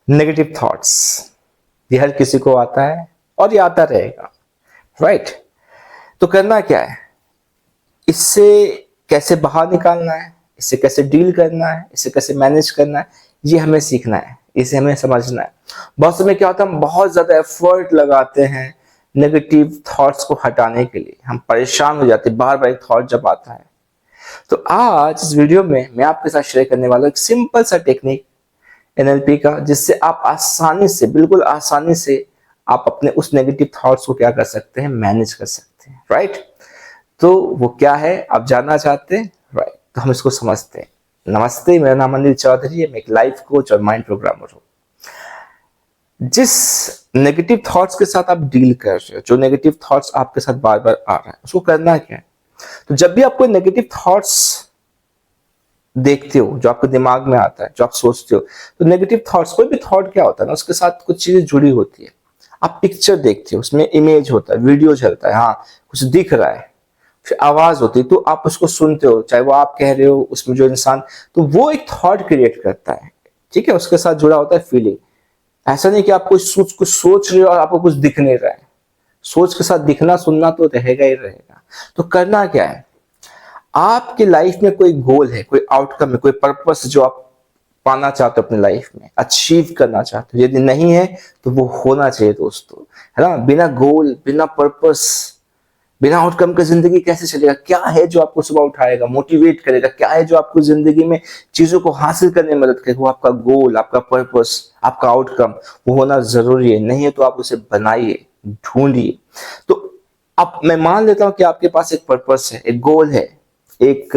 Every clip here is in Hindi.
नेगेटिव थॉट्स, ये हर किसी को आता है और ये आता रहेगा, राइट। तो करना क्या है, इससे कैसे बाहर निकालना है, इससे कैसे डील करना है, इससे कैसे मैनेज करना है, ये हमें सीखना है, इसे हमें समझना है। बहुत समय क्या होता है, हम बहुत ज्यादा एफर्ट लगाते हैं नेगेटिव थॉट्स को हटाने के लिए, हम परेशान हो जाते हैं बार बार एक थॉट जब आता है। तो आज इस वीडियो में मैं आपके साथ शेयर करने वाला हूं एक सिंपल सा टेक्निक एनएलपी का, जिससे आप आसानी से, बिल्कुल आसानी से आप अपने उस नेगेटिव थॉट्स को क्या कर सकते हैं, मैनेज कर सकते हैं, राइट। तो वो क्या है, आप जानना चाहते हैं, राइट। तो हम इसको समझते हैं। नमस्ते, मेरा नाम अनिल चौधरी है, मैं एक लाइफ कोच और माइंड प्रोग्रामर हूँ। जिस नेगेटिव थॉट्स के साथ आप डील कर रहे हो, जो नेगेटिव थॉट्स आपके साथ बार बार आ रहा है, उसको करना क्या है। तो जब भी आप कोई नेगेटिव थॉट्स देखते हो, जो आपके दिमाग में आता है, जो आप सोचते हो, तो नेगेटिव थॉट्स, कोई भी थॉट क्या होता है ना, उसके साथ कुछ चीजें जुड़ी होती है। आप पिक्चर देखते हो, उसमें इमेज होता है, वीडियो चलता है, हाँ कुछ दिख रहा है, फिर आवाज होती है, तो आप उसको सुनते हो, चाहे वो आप कह रहे हो, उसमें जो इंसान, तो वो एक थॉट क्रिएट करता है, ठीक है। उसके साथ जुड़ा होता है फीलिंग। ऐसा नहीं कि आप कुछ सोच रहे हो और आपको कुछ दिख नहीं रहा है। सोच के साथ दिखना सुनना तो रहेगा ही रहेगा। तो करना क्या है, आपकी लाइफ में कोई गोल है, कोई आउटकम है, कोई पर्पस जो आप पाना चाहते हो अपनी लाइफ में, अचीव करना चाहते हो, यदि नहीं है तो वो होना चाहिए दोस्तों, है ना। बिना गोल, बिना पर्पस, बिना आउटकम के जिंदगी कैसे चलेगा। क्या है जो आपको सुबह उठाएगा, मोटिवेट करेगा, क्या है जो आपको जिंदगी में चीजों को हासिल करने में मदद करेगा। वो आपका गोल, आपका पर्पस, आपका आउटकम, वो होना जरूरी है। नहीं है तो आप उसे बनाइए, ढूंढिए। तो अब मैं मान लेता हूं कि आपके पास एक पर्पस है, एक गोल है, एक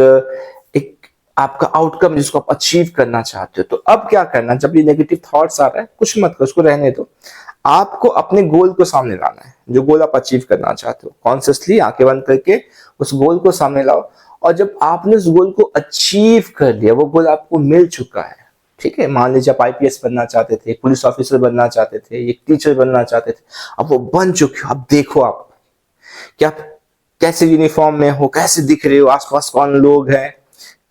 एक आपका आउटकम जिसको आप अचीव करना चाहते हो। तो अब क्या करना, जब ये नेगेटिव थॉट्स आ रहा है, कुछ मत करो, उसको रहने दो। आपको अपने गोल को सामने लाना है, जो गोल आप अचीव करना चाहते हो। कॉन्शियसली आंखें बंद करके उस गोल को सामने लाओ। और जब आपने उस गोल को अचीव कर लिया, वो गोल आपको मिल चुका है, ठीक है। मान लीजिए आप आईपीएस बनना चाहते थे, पुलिस ऑफिसर बनना चाहते थे, एक टीचर बनना चाहते थे, अब वो बन चुके हो। अब देखो आप कि आप कैसे यूनिफॉर्म में हो, कैसे दिख रहे हो, आसपास कौन लोग हैं,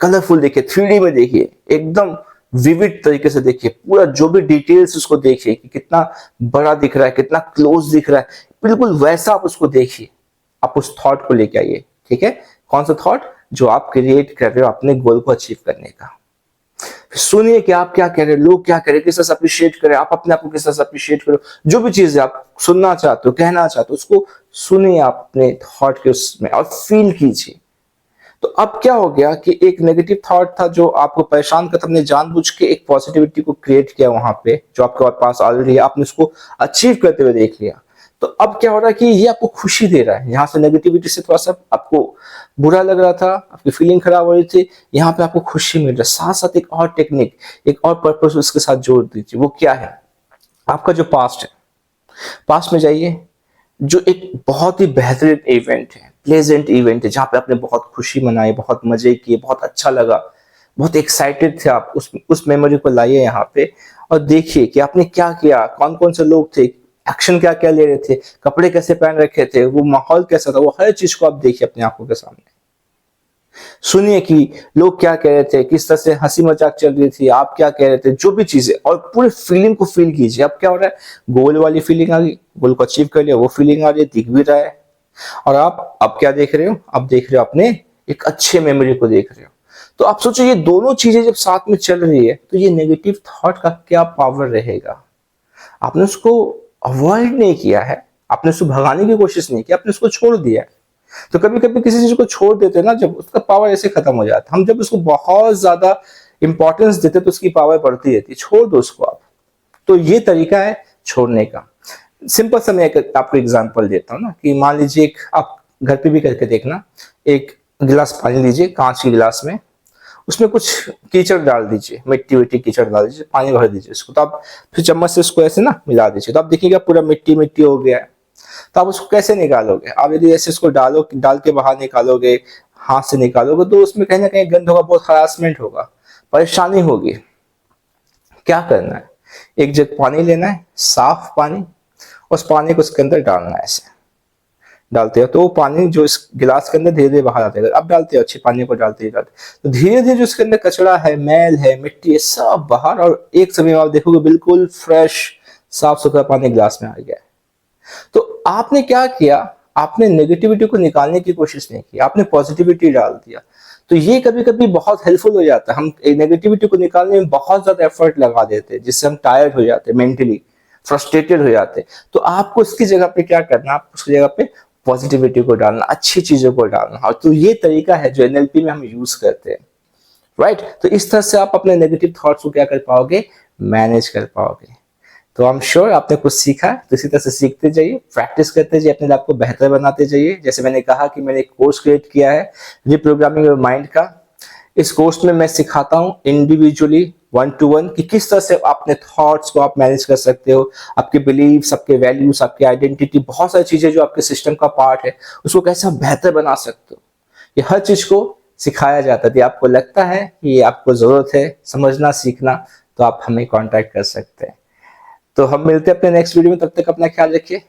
कलरफुल देखिए, 3D में देखिए, एकदम विविड तरीके से देखिए, पूरा जो भी डिटेल्स उसको देखिए कि कितना बड़ा दिख रहा है, कितना क्लोज दिख रहा है, बिल्कुल वैसा आप उसको देखिए। आप उस थॉट को लेके आइए, ठीक है। कौन सा थॉट, जो आप क्रिएट कर रहे हो अपने गोल को अचीव करने का। सुनिए कि आप क्या कह रहे हो, लोग क्या कह रहे हैं, किस तरह से अप्रिशिएट करें, आप अपने आप को किस तरह से अप्रिशिएट करो। जो भी चीज आप सुनना चाहते हो, कहना चाहते हो, उसको सुनिए आप अपने थॉट के उसमें और फील कीजिए। तो अब क्या हो गया कि एक नेगेटिव थॉट था जो आपको परेशान करता, हमने जानबूझ के एक पॉजिटिविटी को क्रिएट किया वहां पे, जो आपके पास ऑलरेडी है, आपने उसको अचीव करते हुए देख लिया। तो अब क्या हो रहा है कि ये आपको खुशी दे रहा है। यहाँ से नेगेटिविटी से थोड़ा सा आपको बुरा लग रहा था, आपकी फीलिंग खराब हो रही थी, यहाँ पे आपको खुशी मिल रहा है। साथ साथ एक और टेक्निक, एक और पर्पस उसके साथ जोड़ दीजिए। वो क्या है, आपका जो पास्ट है, पास्ट में जाइए, जो एक बहुत ही बेहतरीन इवेंट है, प्लेजेंट इवेंट है, जहां पे आपने बहुत खुशी मनाई, बहुत मजे किए, बहुत अच्छा लगा, बहुत एक्साइटेड थे आप, उस मेमोरी को लाइए यहाँ पे और देखिए कि आपने क्या किया, कौन कौन से लोग थे, एक्शन क्या क्या ले रहे थे, कपड़े कैसे पहन रखे थे, वो माहौल कैसा था, वो हर चीज को आप देखिए अपनी आंखों के सामने। सुनिए कि लोग क्या कह रहे थे, किस तरह से हंसी मजाक चल रही थी, आप क्या कह रहे थे, जो भी चीजें, और पूरे फीलिंग को फील कीजिए। अब क्या हो रहा है, गोल वाली फीलिंग आ गई, गोल को अचीव कर लिया, वो फीलिंग आ रही है, दिख भी रहा है। और आप अब क्या देख रहे हो, आप देख रहे हो अपने एक अच्छे मेमोरी को देख रहे हो। तो आप सोचो ये दोनों चीजें जब साथ में चल रही है, तो ये नेगेटिव थॉट का क्या पावर रहेगा। आपने उसको अवॉइड नहीं किया है, आपने उसको भगाने की कोशिश नहीं की, आपने उसको छोड़ दिया है। तो कभी कभी किसी चीज को छोड़ देते हैं ना, जब उसका पावर ऐसे खत्म हो जाता है, हम जब उसको बहुत ज्यादा इंपॉर्टेंस देते तो उसकी पावर बढ़ती रहती है। छोड़ दो उसको आप। तो ये तरीका है छोड़ने का। सिंपल सा मैं आपको एग्जांपल देता हूँ ना, कि मान लीजिए एक, आप घर पे भी करके देखना, एक गिलास पानी लीजिए, कांच के गिलास में, उसमें कुछ कीचड़ डाल दीजिए, मिट्टी विट्टी कीचड़ डाल दीजिए, पानी भर दीजिए उसको। तो आप फिर चम्मच से उसको ऐसे ना मिला दीजिए, तो आप देखिएगा पूरा मिट्टी मिट्टी हो गया है। तो आप उसको कैसे निकालोगे, आप यदि ऐसे उसको डाल के बाहर निकालोगे, हाथ से निकालोगे, तो उसमें कहीं ना कहीं गंद होगा, बहुत हरासमेंट होगा, परेशानी होगी। क्या करना है, एक जग पानी लेना है, साफ पानी, उस पानी को उसके अंदर डालना है ऐसे, डालते हो तो वो पानी जो इस गिलास के अंदर धीरे धीरे बाहर आता है। अब डालते हो, अच्छे पानी को डालते ही डालते, तो धीरे धीरे जो इसके अंदर कचरा है, मैल है, मिट्टी है, सब बाहर, और एक समय में आप देखोगे बिल्कुल फ्रेश साफ सुथरा पानी गिलास में आ गया है। तो आपने क्या किया, आपने नेगेटिविटी को निकालने की कोशिश नहीं की, आपने पॉजिटिविटी डाल दिया। तो ये कभी कभी बहुत हेल्पफुल हो जाता है। हम नेगेटिविटी को निकालने में बहुत ज्यादा एफर्ट लगा देते हैं, जिससे हम टायर्ड हो जाते हैं, मेंटली फ्रस्ट्रेटेड हो जाते हैं। तो आपको उसकी जगह पे क्या करना, आपको उसकी जगह पे पॉजिटिविटी को डालना, अच्छी चीजों को डालना। और तो ये तरीका है जो एनएलपी में हम यूज करते हैं, राइट। तो इस तरह से आप अपने नेगेटिव थॉट्स को क्या कर पाओगे, मैनेज कर पाओगे। तो आई एम श्योर आपने कुछ सीखा, तो इसी तरह से सीखते जाइए, प्रैक्टिस करते जाइए, अपने लाइफ को बेहतर बनाते जाइए। जैसे मैंने कहा कि मैंने एक कोर्स क्रिएट किया है रिप्रोग्रामिंग योर माइंड का। इस कोर्स में मैं सिखाता हूँ इंडिविजुअली 1 to 1 कि किस तरह से अपने थॉट्स को आप मैनेज कर सकते हो, आपके बिलीव्स, आपके वैल्यूज, आपकी आइडेंटिटी, बहुत सारी चीजें जो आपके सिस्टम का पार्ट है, उसको कैसे आप बेहतर बना सकते हो। ये हर चीज को सिखाया जाता है। आपको लगता है कि ये आपको जरूरत है समझना, सीखना, तो आप हमें कांटेक्ट कर सकते हैं। तो हम मिलते हैं अपने नेक्स्ट वीडियो में, तब तक अपना ख्याल रखिए।